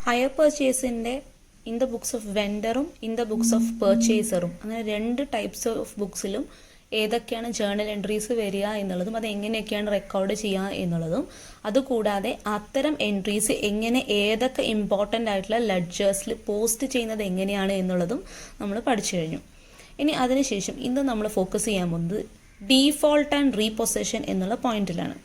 Higher പർച്ചേസിൻ്റെ in the books of വെൻഡറും in the books of പർച്ചേസറും അങ്ങനെ രണ്ട് ടൈപ്സ് ഓഫ് ബുക്സിലും ഏതൊക്കെയാണ് ജേർണൽ എൻട്രീസ് വരിക എന്നുള്ളതും അത് എങ്ങനെയൊക്കെയാണ് റെക്കോർഡ് ചെയ്യുക എന്നുള്ളതും അതുകൂടാതെ അത്തരം എൻട്രീസ് എങ്ങനെ ഏതൊക്കെ ഇമ്പോർട്ടൻ്റ് ആയിട്ടുള്ള ലെഡ്ജേഴ്സിൽ പോസ്റ്റ് ചെയ്യുന്നത് എങ്ങനെയാണ് എന്നുള്ളതും നമ്മൾ പഠിച്ചു കഴിഞ്ഞു. ഇനി അതിനുശേഷം ഇന്ന് നമ്മൾ ഫോക്കസ് ചെയ്യാൻ പോകുന്നത് ഡീഫോൾട്ട് ആൻഡ് റീപൊസഷൻ എന്നുള്ള പോയിന്റിലാണ്.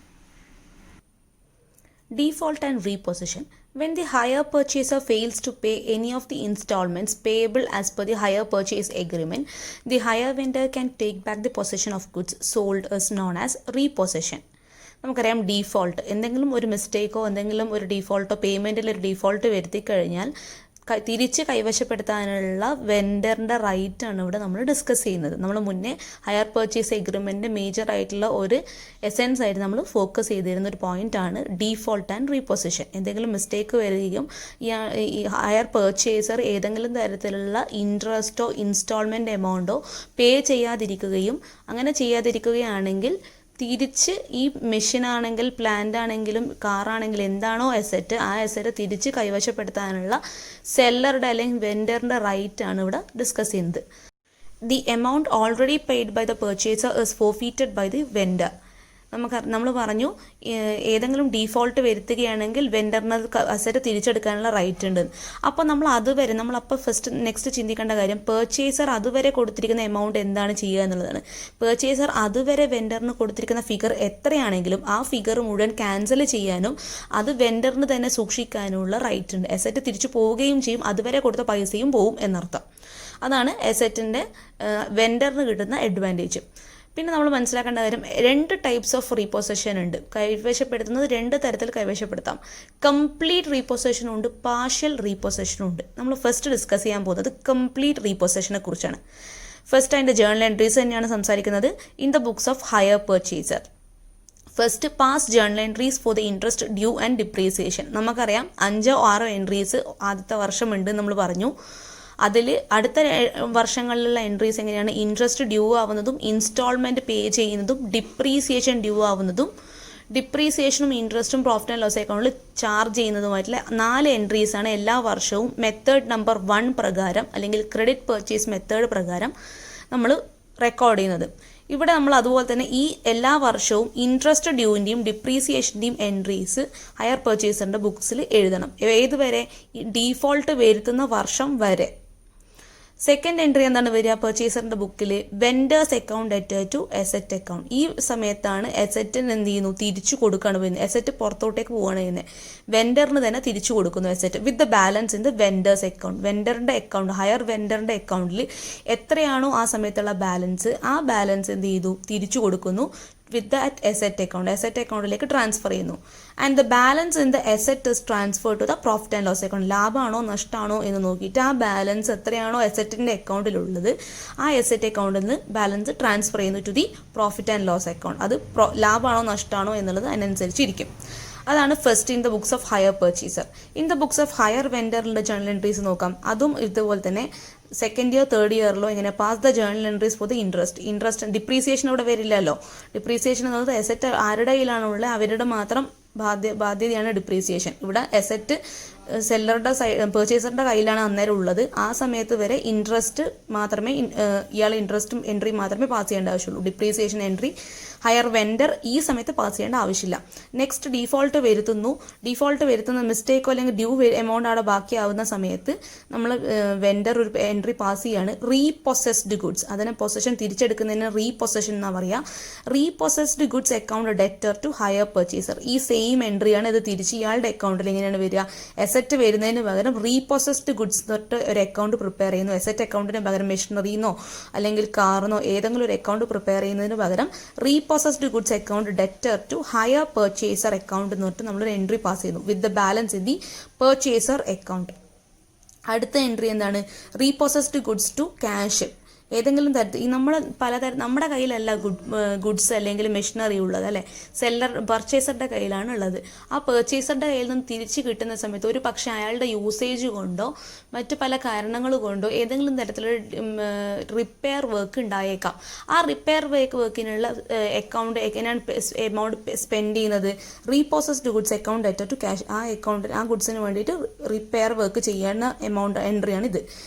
Default and repossession. When the hire purchaser fails to pay any of the installments payable as per the hire purchase agreement, the hire vendor can take back the possession of goods sold as known as repossession. നമുക്കറിയാം default എന്തെങ്കിലും ഒരു മിസ്റ്റേക്കോ എന്തെങ്കിലും ഒരു ഡീഫോൾട്ടോ പേയ്മെൻറ്റിൽ ഒരു default വരുത്തി കഴിഞ്ഞാൽ തിരിച്ച് കൈവശപ്പെടുത്താനുള്ള വെൻഡറിൻ്റെ റൈറ്റാണ് ഇവിടെ നമ്മൾ ഡിസ്കസ് ചെയ്യുന്നത്. നമ്മൾ മുന്നേ ഹയർ പർച്ചേസ് എഗ്രിമെൻറ്റ് മേജർ ആയിട്ടുള്ള ഒരു എസെൻസ് ആയിട്ട് നമ്മൾ ഫോക്കസ് ചെയ്തിരുന്ന ഒരു പോയിൻ്റാണ് ഡീഫോൾട്ട് ആൻഡ് റീപൊസിഷൻ. എന്തെങ്കിലും മിസ്റ്റേക്ക് വരികയും ഈ ഹയർ പർച്ചേസർ ഏതെങ്കിലും തരത്തിലുള്ള ഇൻട്രസ്റ്റോ ഇൻസ്റ്റാൾമെൻറ്റ് എമൗണ്ടോ പേ ചെയ്യാതിരിക്കുകയും അങ്ങനെ ചെയ്യാതിരിക്കുകയാണെങ്കിൽ തിരിച്ച് ഈ മെഷീനാണെങ്കിൽ പ്ലാന്റ് ആണെങ്കിലും കാറാണെങ്കിലും എന്താണോ അസറ്റ് ആ അസറ്റ് തിരിച്ച് കൈവശപ്പെടുത്താനുള്ള സെല്ലറുടെ അല്ലെങ്കിൽ വെൻഡറിൻ്റെ റൈറ്റ് ആണ് ഇവിടെ ഡിസ്കസ് ചെയ്യുന്നത്. The amount already paid by the purchaser is forfeited by the vendor. നമ്മൾ പറഞ്ഞു ഏതെങ്കിലും ഡീഫോൾട്ട് വരുത്തുകയാണെങ്കിൽ വെൻഡറിന് അസറ്റ് തിരിച്ചെടുക്കാനുള്ള റൈറ്റ് ഉണ്ട്. അപ്പോൾ നമ്മളപ്പോൾ നെക്സ്റ്റ് ചിന്തിക്കേണ്ട കാര്യം പർച്ചേസർ അതുവരെ കൊടുത്തിരിക്കുന്ന എമൗണ്ട് എന്താണ് ചെയ്യുക എന്നുള്ളതാണ്. പർച്ചേസർ അതുവരെ വെൻഡറിന് കൊടുത്തിരിക്കുന്ന ഫിഗർ എത്രയാണെങ്കിലും ആ ഫിഗർ മുഴുവൻ ക്യാൻസൽ ചെയ്യാനും അത് വെൻഡറിന് തന്നെ സൂക്ഷിക്കാനുള്ള റൈറ്റ് ഉണ്ട്. അസറ്റ് തിരിച്ചു പോവുകയും ചെയ്യും, അതുവരെ കൊടുത്ത പൈസയും പോവും എന്നർത്ഥം. അതാണ് അസറ്റിൻ്റെ വെൻഡറിന് കിട്ടുന്ന അഡ്വാൻറ്റേജ്. പിന്നെ നമ്മൾ മനസ്സിലാക്കേണ്ട കാര്യം രണ്ട് ടൈപ്സ് ഓഫ് റീപൊസഷൻ ഉണ്ട്. കൈവശപ്പെടുത്തുന്നത് രണ്ട് തരത്തിൽ കൈവശപ്പെടുത്താം. കംപ്ലീറ്റ് റീപൊസഷനും ഉണ്ട്, പാർഷ്യൽ റീപൊസഷനും ഉണ്ട്. നമ്മൾ ഫസ്റ്റ് ഡിസ്കസ് ചെയ്യാൻ പോകുന്നത് കംപ്ലീറ്റ് റീപൊസഷനെ കുറിച്ചാണ്. ഫസ്റ്റ് അതിൻ്റെ ജേർണൽ എൻട്രീസ് തന്നെയാണ് സംസാരിക്കുന്നത് in the books of hire purchaser. First pass journal entries for the interest due and depreciation. നമുക്കറിയാം 5-6 എൻട്രീസ് ആദ്യത്തെ വർഷമുണ്ട് നമ്മൾ പറഞ്ഞു. അതിൽ അടുത്ത വർഷങ്ങളിലുള്ള എൻട്രീസ് എങ്ങനെയാണ് ഇൻട്രസ്റ്റ് ഡ്യൂ ആവുന്നതും ഇൻസ്റ്റാൾമെൻറ്റ് പേ ചെയ്യുന്നതും ഡിപ്രീസിയേഷൻ ഡ്യൂ ആവുന്നതും ഡിപ്രീസിയേഷനും ഇൻട്രസ്റ്റും പ്രോഫിറ്റ് ആൻഡ് ലോസ് അക്കൗണ്ടിൽ ചാർജ് ചെയ്യുന്നതുമായിട്ടുള്ള 4 എൻട്രീസാണ് എല്ലാ വർഷവും മെത്തേഡ് നമ്പർ 1 പ്രകാരം അല്ലെങ്കിൽ ക്രെഡിറ്റ് പർച്ചേസ് മെത്തേഡ് പ്രകാരം നമ്മൾ റെക്കോർഡ് ചെയ്യുന്നത്. ഇവിടെ നമ്മൾ അതുപോലെ തന്നെ ഈ എല്ലാ വർഷവും ഇൻട്രസ്റ്റ് ഡ്യൂവിൻ്റെയും ഡിപ്രീസിയേഷൻ്റെയും എൻട്രീസ് ഹയർ പർച്ചേസറിൻ്റെ ബുക്സിൽ എഴുതണം. ഏതുവരെ? ഡീഫോൾട്ട് വരുത്തുന്ന വർഷം വരെ. സെക്കൻഡ് എൻട്രി എന്താണ് വരിക പർച്ചേസറിൻ്റെ ബുക്കിൽ? Vendor's account added to asset account. ഈ സമയത്താണ് അസറ്റിന് എന്ത് ചെയ്യുന്നു? തിരിച്ചു കൊടുക്കുകയാണ് ചെയ്യുന്നത്. അസറ്റ് പുറത്തോട്ടേക്ക് പോവുകയാണ് ചെയ്യുന്നത്. വെൻഡറിന് തന്നെ തിരിച്ചു കൊടുക്കുന്നു asset with the balance in the vendor's account. വെൻഡറിൻ്റെ അക്കൗണ്ട് ഹയർ വെൻഡറിൻ്റെ അക്കൗണ്ടിൽ എത്രയാണോ ആ സമയത്തുള്ള ബാലൻസ് ആ ബാലൻസ് എന്ത് ചെയ്തു? തിരിച്ചു കൊടുക്കുന്നു വിത്ത് ദാറ്റ് അസറ്റ് അക്കൗണ്ടിലേക്ക് ട്രാൻസ്ഫർ ചെയ്യുന്നു. And the balance in the asset is transfer to the profit and loss account. ലാഭമാണോ നഷ്ടമാണോ എന്ന് നോക്കിയിട്ട് ആ ബാലൻസ് എത്രയാണോ അസറ്റിൻ്റെ അക്കൗണ്ടിലുള്ളത് ആ അസറ്റ് അക്കൗണ്ടിൽ നിന്ന് ബാലൻസ് ട്രാൻസ്ഫർ ചെയ്യുന്നു to the profit and loss account. അത് ലാഭമാണോ നഷ്ടമാണോ എന്നുള്ളത് അതിനനുസരിച്ചിരിക്കും. അതാണ് first in the books of hire purchaser. In the books of hire വെൻഡറിൻ്റെ ജേർണൽ എൻട്രീസ് നോക്കാം. അതും ഇതുപോലെ തന്നെ സെക്കൻഡ് ഇയർ തേർഡ് ഇയറിലോ ഇങ്ങനെ pass the journal entries for the interest depreciation അവിടെ വരില്ലല്ലോ. ഡിപ്രീസിയേഷൻ എന്നത് അസറ്റ് ആരുടെ കയ്യിലാണുള്ളത് അവരുടെ മാത്രം ബാധ്യതയാണ് ഡിപ്രീസിയേഷൻ. ഇവിടെ അസറ്റ് സെല്ലറുടെ പർച്ചേസറിൻ്റെ കയ്യിലാണ് അന്നേരം ഉള്ളത്. ആ സമയത്ത് വരെ ഇൻട്രസ്റ്റ് മാത്രമേ ഇയാൾ ഇൻട്രസ്റ്റും എൻട്രി മാത്രമേ പാസ് ചെയ്യേണ്ട ആവശ്യമുള്ളൂ. ഡിപ്രീസിയേഷൻ എൻട്രി ഹയർ വെൻഡർ ഈ സമയത്ത് പാസ് ചെയ്യേണ്ട ആവശ്യമില്ല. നെക്സ്റ്റ് ഡീഫോൾട്ട് വരുത്തുന്ന മിസ്റ്റേക്കോ അല്ലെങ്കിൽ ഡ്യൂ എമൗണ്ട് അവിടെ ബാക്കിയാവുന്ന സമയത്ത് നമ്മൾ വെൻഡർ ഒരു എൻട്രി പാസ് ചെയ്യാണ് റീപൊസസ്ഡ് ഗുഡ്സ്. അതിനെ പൊസഷൻ തിരിച്ചെടുക്കുന്നതിന് റീപൊസഷൻ എന്നാണ് പറയുക. Repossessed goods account debtor to hire purchaser. ഈ സെയിം എൻട്രിയാണ് ഇത് തിരിച്ച് ഇയാളുടെ അക്കൗണ്ടിൽ എങ്ങനെയാണ് വരിക? അസറ്റ് വരുന്നതിന് പകരം റീപൊസസ്ഡ് ഗുഡ്സ് തൊട്ട് ഒരു അക്കൗണ്ട് പ്രിപ്പയർ ചെയ്യുന്നു. അസറ്റ് അക്കൗണ്ടിന് പകരം മെഷീനറിന്നോ അല്ലെങ്കിൽ കാറിനോ ഏതെങ്കിലും ഒരു അക്കൗണ്ട് പ്രിപ്പയർ ചെയ്യുന്നതിന് പകരം repossessed goods account debtor to hire purchaser account എന്ന് പറഞ്ഞിട്ട് നമ്മളൊരു എൻട്രി പാസ് ചെയ്യുന്നു with the balance in the purchaser account. അടുത്ത എൻട്രി എന്താണ്? Repossessed goods to cash. ഏതെങ്കിലും തരത്തിൽ ഈ നമ്മൾ പലതരം നമ്മുടെ കയ്യിലല്ല ഗുഡ്സ് അല്ലെങ്കിൽ മെഷീനറി ഉള്ളത് അല്ലേ, പർച്ചേസറുടെ കയ്യിലാണ് ഉള്ളത്. ആ പർച്ചേസറുടെ കയ്യിൽ നിന്ന് തിരിച്ച് കിട്ടുന്ന സമയത്ത് ഒരു പക്ഷേ അയാളുടെ യൂസേജ് കൊണ്ടോ മറ്റു പല കാരണങ്ങൾ കൊണ്ടോ ഏതെങ്കിലും തരത്തിലുള്ള റിപ്പയർ വർക്ക് ഉണ്ടായേക്കാം. ആ റിപ്പയർ വർക്കിനുള്ള അക്കൗണ്ട് എങ്ങനെയാണ് എമൗണ്ട് സ്പെൻഡ് ചെയ്യുന്നത്? Repossessed goods account debtor to cash. ആ ഗുഡ്സിന് വേണ്ടിയിട്ട് റിപ്പയർ വർക്ക് ചെയ്യുന്ന എമൗണ്ട് എൻട്രിയാണ് ഇത്.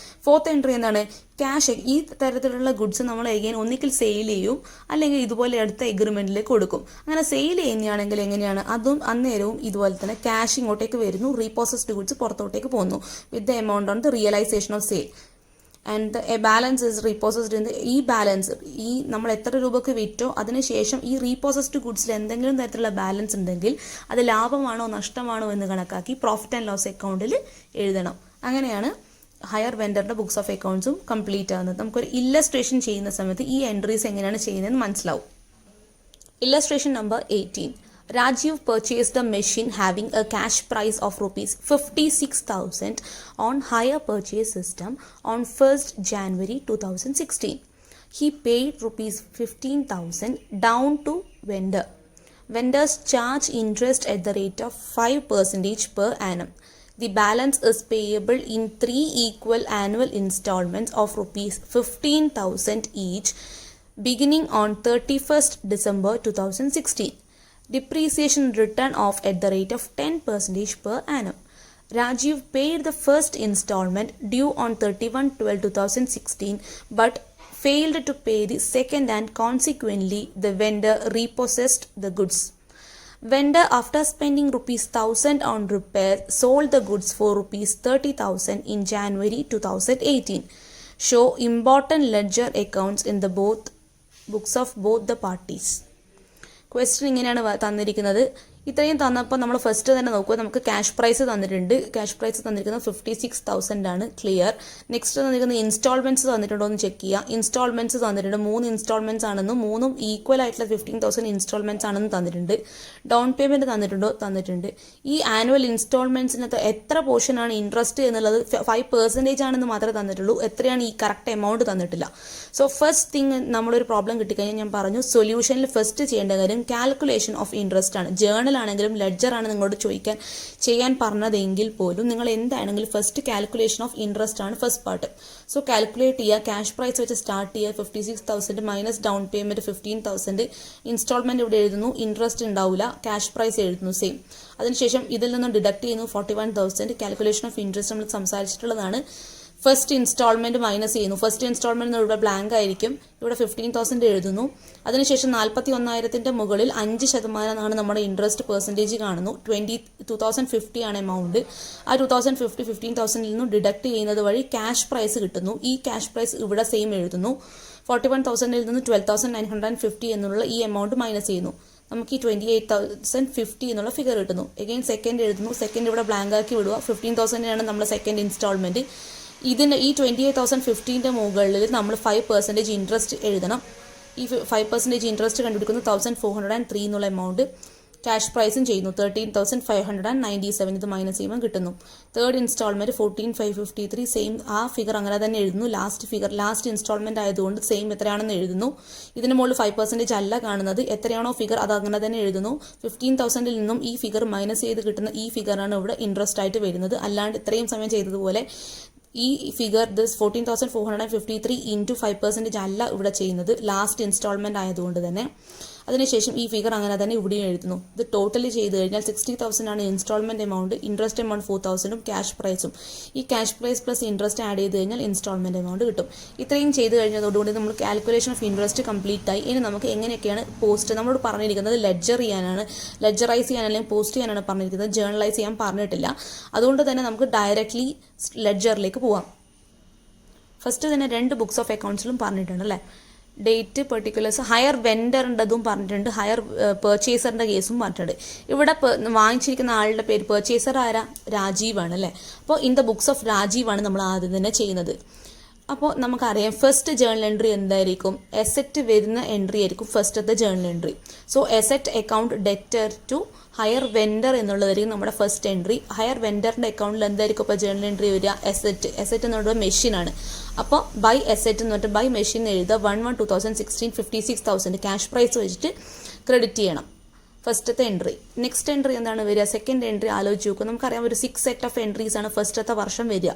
ഫോർത്ത് എൻട്രി എന്താണ്? ക്യാഷ്. ഈ തരത്തിലുള്ള ഗുഡ്സ് നമ്മൾ എഗെയിൻ ഒന്നിക്കൽ സെയിൽ ചെയ്യും അല്ലെങ്കിൽ ഇതുപോലെ അടുത്ത എഗ്രിമെന്റിലേക്ക് കൊടുക്കും. അങ്ങനെ സെയിൽ ചെയ്യുകയാണെങ്കിൽ എങ്ങനെയാണ്? അതും അന്നേരവും ഇതുപോലെ തന്നെ ക്യാഷ് ഇങ്ങോട്ടേക്ക് വരുന്നു, റീപ്രോസസ്ഡ് ഗുഡ്സ് പുറത്തോട്ടേക്ക് പോകുന്നു with the amount on the realisation of sale. And the balance is repossessed. ഈ ബാലൻസ് ഈ നമ്മൾ എത്ര രൂപക്ക് വിറ്റോ അതിനുശേഷം ഈ റീപ്രോസസ്ഡ് ഗുഡ്സിൽ എന്തെങ്കിലും തരത്തിലുള്ള ബാലൻസ് ഉണ്ടെങ്കിൽ അത് ലാഭമാണോ നഷ്ടമാണോ എന്ന് കണക്കാക്കി പ്രോഫിറ്റ് ആൻഡ് ലോസ് അക്കൗണ്ടിൽ എഴുതണം. അങ്ങനെയാണ് ഹയർ വെൻഡറിന്റെ ബുക്സ് ഓഫ് അക്കൗണ്ട്സും കംപ്ലീറ്റ് ആകുന്നത്. നമുക്കൊരു ഇല്ലസ്ട്രേഷൻ ചെയ്യുന്ന സമയത്ത് ഈ എൻട്രീസ് എങ്ങനെയാണ് ചെയ്യുന്നതെന്ന് മനസ്സിലാവും. Illustration number 18. Rajiv purchased a machine having a cash price of rupees 56,000 on hire purchase system on 1st January 2016. He paid rupees 15,000 down to vendor. Vendors charge interest at the rate of 5% per annum. The balance is payable in 3 equal annual installments of rupees 15,000 each beginning on 31st December 2016. Depreciation written off at the rate of 10% per annum. Rajiv paid the first installment due on 31/12/2016 but failed to pay the second and consequently the vendor repossessed the goods. Vendor, after spending rupees 1,000 on repair, sold the goods for rupees 30,000 in January 2018. Show important ledger accounts in the both books of both the parties. Question ഇങ്ങനെയാണ് തന്നിരിക്കുന്നത്. ഇത്രയും തന്നപ്പോൾ നമ്മൾ first തന്നെ നോക്കുക. നമുക്ക് cash prize തന്നിട്ടുണ്ട്. Cash prize തന്നിരിക്കുന്നത് 56,000 ആണ്, ക്ലിയർ. നെക്സ്റ്റ് തന്നിരിക്കുന്നത് ഇൻസ്റ്റാൾമെന്റ്സ് തന്നിട്ടുണ്ടോ എന്ന് ചെക്ക് ചെയ്യുക. ഇൻസ്റ്റാൾമെന്റ്സ് തന്നിട്ടുണ്ട്. 3 ഇൻസ്റ്റാൾമെന്റ്സ് ആണെന്നും 3ഉം ഈക്വൽ ആയിട്ടുള്ള 15,000 ഇൻസ്റ്റാൾമെന്റ്സ് ആണെന്നും തന്നിട്ടുണ്ട്. ഡൗൺ പേയ്മെന്റ് തന്നിട്ടുണ്ടോ? തന്നിട്ടുണ്ട്. ഈ ആനുവൽ ഇൻസ്റ്റാൾമെന്റ്സിനകത്ത് എത്ര പോർഷനാണ് ഇൻട്രസ്റ്റ് എന്നുള്ളത് 5% ആണെന്ന് മാത്രമേ തന്നിട്ടുള്ളൂ. എത്രയാണ് ഈ കറക്റ്റ് എമൗണ്ട് തന്നിട്ടില്ല. സോ ഫസ്റ്റ് തിങ് നമ്മളൊരു പ്രോബ്ലം കിട്ടിക്കഴിഞ്ഞാൽ ഞാൻ പറഞ്ഞു സൊല്യൂഷനിൽ ഫസ്റ്റ് ചെയ്യേണ്ട കാര്യം കാൽക്കുലേഷൻ ഓഫ് ഇൻട്രസ്റ്റ് ആണ്. ജേണൽ ആണെങ്കിലും ലെഡ്ജർ ആണ് നിങ്ങളോട് ചെയ്യാൻ പറഞ്ഞതെങ്കിൽ പോലും നിങ്ങൾ എന്താണെങ്കിലും ഫസ്റ്റ് കാൽക്കുലേഷൻ ഓഫ് ഇൻട്രസ്റ്റ് ആണ് ഫസ്റ്റ് പാർട്ട്. സോ കാൽക്കുലേറ്റ് ചെയ്യുക. ക്യാഷ് പ്രൈസ് വെച്ച് സ്റ്റാർട്ട് ചെയ്യുക. 56,000 മൈനസ് ഡൗൺ പേയ്മെന്റ് 15,000. ഇൻസ്റ്റാൾമെന്റ് ഇവിടെ എഴുതുന്നു, ഇൻട്രസ്റ്റ് ഉണ്ടാവില്ല. ക്യാഷ് പ്രൈസ് എഴുതുന്നു സെയിം. അതിനുശേഷം ഇതിൽ നിന്നും ഡിഡക്ട് ചെയ്യുന്നു 41,000. കാൽക്കുലേഷൻ ഓഫ് ഇൻട്രസ്റ്റ് നമ്മൾ സംസാരിച്ചിട്ടുള്ളതാണ്. ഫസ്റ്റ് ഇൻസ്റ്റാൾമെന്റ് മൈനസ് ചെയ്യുന്നു. ഫസ്റ്റ് ഇൻസ്റ്റാൾമെന്റ് ഇവിടെ ബ്ലാങ്ക് ആയിരിക്കും. ഇവിടെ 15,000 എഴുതുന്നു. അതിനുശേഷം 41,000 മുകളിൽ 5% നമ്മുടെ ഇൻട്രസ്റ്റ് പെർസെൻറ്റേജ് കാണുന്നു. 22,050 ആണ് എമൗണ്ട്. ആ 2,050 15,000 നിന്നും ഡിഡക്ട് ചെയ്യുന്നത് വഴി ക്യാഷ് പ്രൈസ് കിട്ടുന്നു. ഈ ക്യാഷ് പ്രൈസ് ഇവിടെ സെയിം എഴുതുന്നു. 41,000 നിന്ന് 12,950 എന്നുള്ള ഈ എമൗണ്ട് മൈനസ് ചെയ്യുന്നു. നമുക്ക് ഈ 28,050 എന്നുള്ള ഫിഗർ കിട്ടുന്നു. എഗെയിൻ സെക്കൻഡ് എഴുതുന്നു. സെക്കൻഡ് ഇവിടെ ബ്ലാങ്ക് ആക്കി വിടുക. 15,000 നമ്മുടെ സെക്കൻഡ് ഇൻസ്റ്റാൾമെന്റ്. ഇതിൻ്റെ ഈ 28,050 മുകളിൽ നമ്മൾ 5% ഇൻട്രസ്റ്റ് എഴുതണം. ഈ 5% ഇൻട്രസ്റ്റ് കണ്ടുപിടിക്കുന്നു 1,403 എന്നുള്ള എമൗണ്ട്. ക്യാഷ് പ്രൈസും ചെയ്യുന്നു 13,597. ഇത് മൈനസ് ചെയ്യുമ്പോൾ കിട്ടുന്നു. Third instalment 14,553 same. ആ ഫിഗർ അങ്ങനെ തന്നെ എഴുതുന്നു. ലാസ്റ്റ് ഇൻസ്റ്റാൾമെന്റ് ആയതുകൊണ്ട് സെയിം എത്രയാണെന്ന് എഴുതുന്നു. ഇതിന് മുകളിൽ 5% അല്ല കാണുന്നത്. എത്രയാണോ ഫിഗർ അത് അങ്ങനെ തന്നെ എഴുതുന്നു. 15,000 നിന്നും ഈ ഫിഗർ മൈനസ് ചെയ്ത് കിട്ടുന്ന ഈ ഫിഗറാണ് ഇവിടെ ഇൻട്രസ്റ്റ് ആയിട്ട് വരുന്നത്. അല്ലാണ്ട് ഇത്രയും സമയം ചെയ്തതുപോലെ ഈ ഫിഗർ 14,453 ഇൻറ്റു 5% അല്ല ഇവിടെ ചെയ്യുന്നത്, ലാസ്റ്റ് ഇൻസ്റ്റാൾമെന്റ് ആയതുകൊണ്ട് തന്നെ. അതിനുശേഷം ഈ ഫിഗർ അങ്ങനെ തന്നെ ഇവിടെയും എഴുതുന്നു. ഇത് ടോട്ടലി ചെയ്ത് കഴിഞ്ഞാൽ 60,000 ആണ് instalment amount. Interest amount 4,000 cash പ്രൈസും. ഈ cash price plus interest add ചെയ്ത് കഴിഞ്ഞാൽ ഇൻസ്റ്റാൾമെന്റ് എമൗണ്ട് കിട്ടും. ഇത്രയും ചെയ്ത് കഴിഞ്ഞതോടുകൂടി നമ്മൾ കാൽക്കുലേഷൻ ഓഫ് ഇൻട്രസ്റ്റ് കംപ്ലീറ്റ് ആയി. ഇനി നമുക്ക് എങ്ങനെയൊക്കെയാണ് പോസ്റ്റ് നമ്മളോട് പറഞ്ഞിരിക്കുന്നത് ലെഡ്ജർ ചെയ്യാനാണ്, ലെഡ്ജറൈസ് ചെയ്യാൻ അല്ലെങ്കിൽ പോസ്റ്റ് ചെയ്യാനാണ് പറഞ്ഞിരിക്കുന്നത്. ജേർണലൈസ് ചെയ്യാൻ പറഞ്ഞിട്ടില്ല. അതുകൊണ്ട് തന്നെ നമുക്ക് ഡയറക്റ്റ്ലി ലെഡ്ജറിലേക്ക് പോവാം. ഫസ്റ്റ് തന്നെ 2 ബുക്സ് ഓഫ് അക്കൗണ്ട്സിലും പറഞ്ഞിട്ടുണ്ട് അല്ലേ. ഡേറ്റ് പെർട്ടിക്കുലേഴ്സ് ഹയർ വെൻഡറിൻ്റെതും പറഞ്ഞിട്ടുണ്ട്, ഹയർ പെർച്ചേസറിൻ്റെ കേസും പറഞ്ഞിട്ടുണ്ട്. ഇവിടെ വാങ്ങിച്ചിരിക്കുന്ന ആളുടെ പേര് പെർച്ചേസർ ആരാ? രാജീവാണ് അല്ലേ. അപ്പോൾ ഇൻ ദ ബുക്സ് ഓഫ് രാജീവാണ് നമ്മൾ ആദ്യം തന്നെ ചെയ്യുന്നത്. അപ്പോൾ നമുക്കറിയാം ഫസ്റ്റ് ജേർണൽ എൻട്രി എന്തായിരിക്കും? എസെറ്റ് വരുന്ന എൻട്രി ആയിരിക്കും ഫസ്റ്റത്തെ journal entry. So asset account debtor to hire vendor എന്നുള്ളതായിരിക്കും നമ്മുടെ ഫസ്റ്റ് എൻട്രി. ഹയർ വെൻഡറിൻ്റെ അക്കൗണ്ടിൽ എന്തായിരിക്കും ഇപ്പോൾ ജേണൽ എൻട്രി വരിക? എസെറ്റ് എന്ന് പറയുന്നത് മെഷീനാണ്. അപ്പോൾ ബൈ എസെറ്റ് എന്ന് പറഞ്ഞിട്ട് ബൈ മെഷീൻ എഴുതുക 1/1/2016 56,000 ക്യാഷ് പ്രൈസ് വെച്ചിട്ട് ക്രെഡിറ്റ് ചെയ്യണം. ഫസ്റ്റത്തെ എൻട്രി. നെക്സ്റ്റ് എൻട്രി എന്താണ് വരിക? സെക്കൻഡ് എൻട്രി ആലോചിച്ച് നോക്കും. നമുക്കറിയാം ഒരു 6 സെറ്റ് ഓഫ് എൻട്രീസ് ആണ് ഫസ്റ്റത്തെ വർഷം വരിക.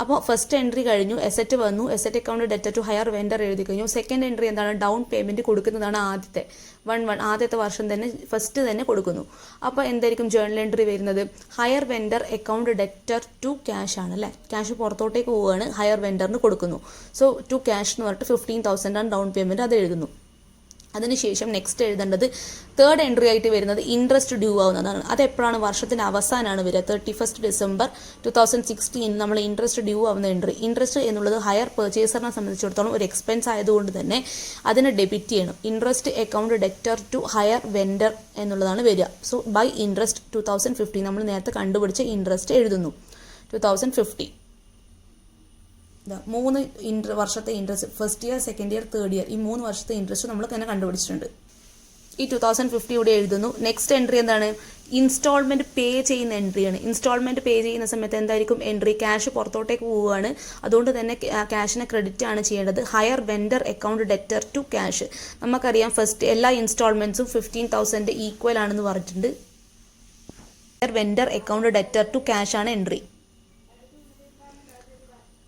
അപ്പോൾ ഫസ്റ്റ് എൻട്രി കഴിഞ്ഞു, എസെറ്റ് വന്നു, asset account debtor to hire vendor എഴുതി കഴിഞ്ഞു. സെക്കൻഡ് എൻട്രി എന്താണ്? ഡൗൺ പേയ്മെൻറ്റ് കൊടുക്കുന്നതാണ് ആദ്യത്തെ 1/1 ആദ്യത്തെ വർഷം തന്നെ ഫസ്റ്റ് തന്നെ കൊടുക്കുന്നു. അപ്പോൾ എന്തായിരിക്കും ജേണൽ എൻട്രി വരുന്നത്? Hire vendor account debtor to cash ആണ് അല്ലേ? ക്യാഷ് പുറത്തോട്ടേക്ക് പോവുകയാണ്, ഹയർ വെൻഡറിന് കൊടുക്കുന്നു. സോ ടു ക്യാഷ് എന്ന് പറഞ്ഞിട്ട് 15,000 ആണ് ഡൗൺ പേയ്മെൻറ്റ്, അത് എഴുതുന്നു. അതിനുശേഷം നെക്സ്റ്റ് എഴുതേണ്ടത് തേർഡ് എൻട്രി ആയിട്ട് വരുന്നത് ഇൻട്രസ്റ്റ് ഡ്യൂ ആവുന്നതാണ്. അത് എപ്പോഴാണ്? വർഷത്തിൻ്റെ അവസാനമാണ് വരിക. 31 ഡിസംബർ 2016 നമ്മൾ ഇൻട്രസ്റ്റ് ഡ്യൂ ആവുന്ന എൻട്രി. ഇൻട്രസ്റ്റ് എന്നുള്ളത് ഹയർ പർച്ചേസറിനെ സംബന്ധിച്ചിടത്തോളം ഒരു എക്സ്പെൻസ് ആയതുകൊണ്ട് തന്നെ അതിനെ ഡെബിറ്റ് ചെയ്യണം. Interest account debtor to hire vendor എന്നുള്ളതാണ് വരിക. സോ ബൈ ഇൻട്രസ്റ്റ് 2015 നമ്മൾ നേരത്തെ കണ്ടുപിടിച്ച ഇൻട്രസ്റ്റ് എഴുതുന്നു 2050. 3 വർഷത്തെ interest, first year, second year, third year, ഈ 3 വർഷത്തെ ഇൻട്രസ്റ്റ് നമ്മൾ തന്നെ കണ്ടുപിടിച്ചിട്ടുണ്ട്. ഈ 2050 ഇവിടെ എഴുതുന്നു. നെക്സ്റ്റ് എൻട്രി എന്താണ്? ഇൻസ്റ്റാൾമെൻറ്റ് പേ ചെയ്യുന്ന എൻട്രിയാണ്. ഇൻസ്റ്റാൾമെൻറ്റ് പേ ചെയ്യുന്ന സമയത്ത് എന്തായിരിക്കും എൻട്രി? ക്യാഷ് പുറത്തോട്ടേക്ക് പോവുകയാണ്, അതുകൊണ്ട് തന്നെ ക്യാഷിനെ ക്രെഡിറ്റ് ആണ് ചെയ്യേണ്ടത്. Hire vendor account debtor to cash. നമുക്കറിയാം ഫസ്റ്റ് എല്ലാ ഇൻസ്റ്റാൾമെൻറ്റ്സും 15,000 ഈക്വൽ ആണെന്ന് പറഞ്ഞിട്ടുണ്ട്. Hire vendor account debtor to cash ആണ് എൻട്രി.